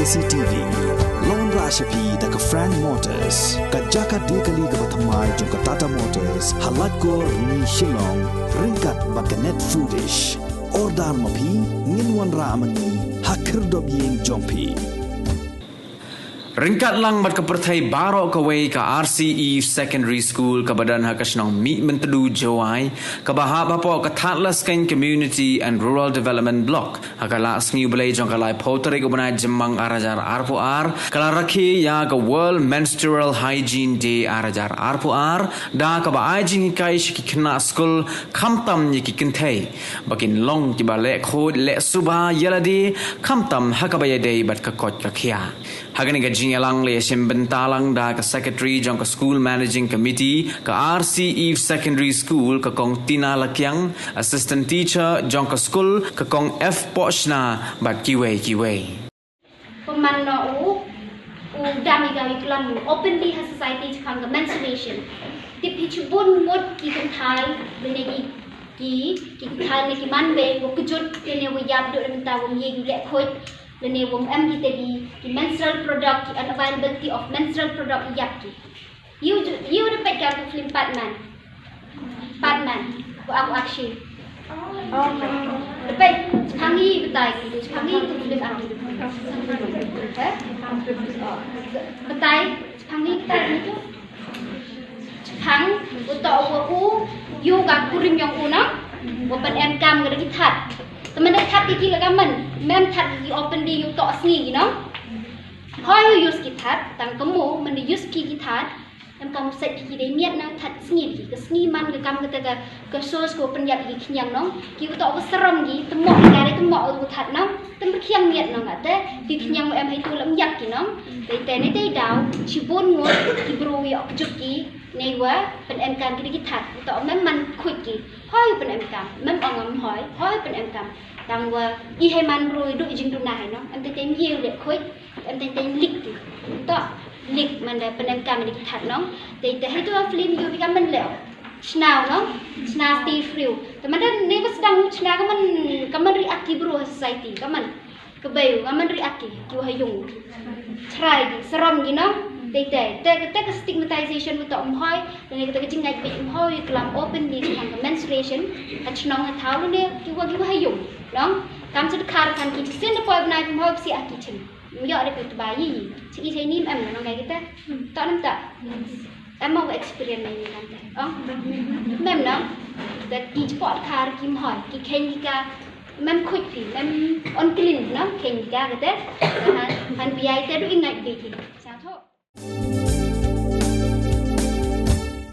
CCTV Lon Rashapi daga Frank Motors Kajaka dekali ga bathamai jong Tata Motors halat ko ni Shillong ringkat bakanet foodish ordal mapi nginwan ramani hakir dobyeng jongpi Ringkat lang mat kepertai baro kawai ke RCE Secondary School ke badan hakasnong mi mentedu jawai ke bahap apa ke Tatlas Ken Community and Rural Development Block hakala sniu belai jong kalai poteri ke benai jemang arajar arpuar kala rakhi ya ke World Menstrual Hygiene Day arajar arpuar da ke ba Jinghikai shiki kena school kamtam yiki Kynthei bakin long tiba Lehkhuid lek suba Ïalade kamtam hakabaya day bat ke kot ke kia hagani ke Ïalade le bentalang da ke secretary jong ke school managing committee ke RCE Secondary School ke kong Tina Lakyang assistant teacher jong ke school ke kong F Pochna bat kiwei Pemana dami kami kelam openly has society kang menstruation. Di pichubun mod ki Kynthei benegi ki Kynthei ne ki manbe wo kejut kene wo yab do menta wo yeng Lehkhuid lene wong MDTV the menstrual product the availability of menstrual product yapki you dapat kan film Batman aku action dapat hangi betai hangi tu film aku betai hangi betai itu hang untuk aku yoga kuring yang una bukan MKM ngada kita teman dah cut kiki lagaman, mem cut kiki open di you tok sni, you know. How you use kitat, tang kamu mende use kiki kitat, em kamu set kiki deh niat nang cut sni kiki, ke sni man ke kamu kata ke source ko penjat kiki kenyang nong, kiki tok seram kiki, temok kari temok aku tat nong, tem berkiang niat nong kata, kiki kenyang em itu lam yak kiki nong, tei daw, cibun ngot kiki bro yok juki. Newa pen MKM kita kitat, untuk memang quick ki. Hoi pen MKM, memang hoi pen MKM. Tang wa I heman rui duk jing tunai no. Em teng yield Lehkhuid, em teng lik tu. Untuk lik mana pen MKM kita kitat no. Tei itu film you bikam menleo. Snau no, snau stay free. Teman dah newa sedang snau kaman react bro society kaman. Kebayu kaman react ki hayung. Try seram gino. Kita stigmatization untuk umhoi dan kita kecinggai umhoi kelam open di tentang menstruation kacnong tahu ni kiwa hayung dong kam sedekar kan kita sen depois benai umhoi si akicen yo ada kita bayi si ini em nong kita tak nampak em mau experience ni kan oh mem nong that di sport car kim hoi ki kengika mem quick pi mem on clean nong kengika kita han biai te du ingat bi ki